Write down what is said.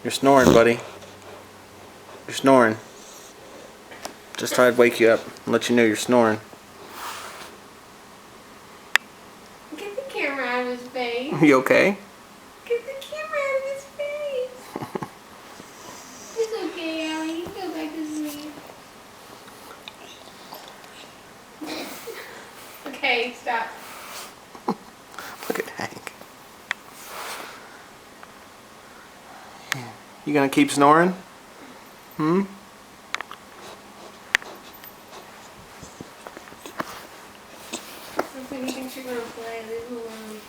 You're snoring, buddy. You're snoring. Just thought I'd wake you up and let you know you're snoring. Get the camera out of his face. You okay? Get the camera out of his face. It's okay, Howie. You go back to sleep. Okay, stop. Look at Hank. You gonna keep snoring? Hmm? If he thinks you're gonna play, leave him alone.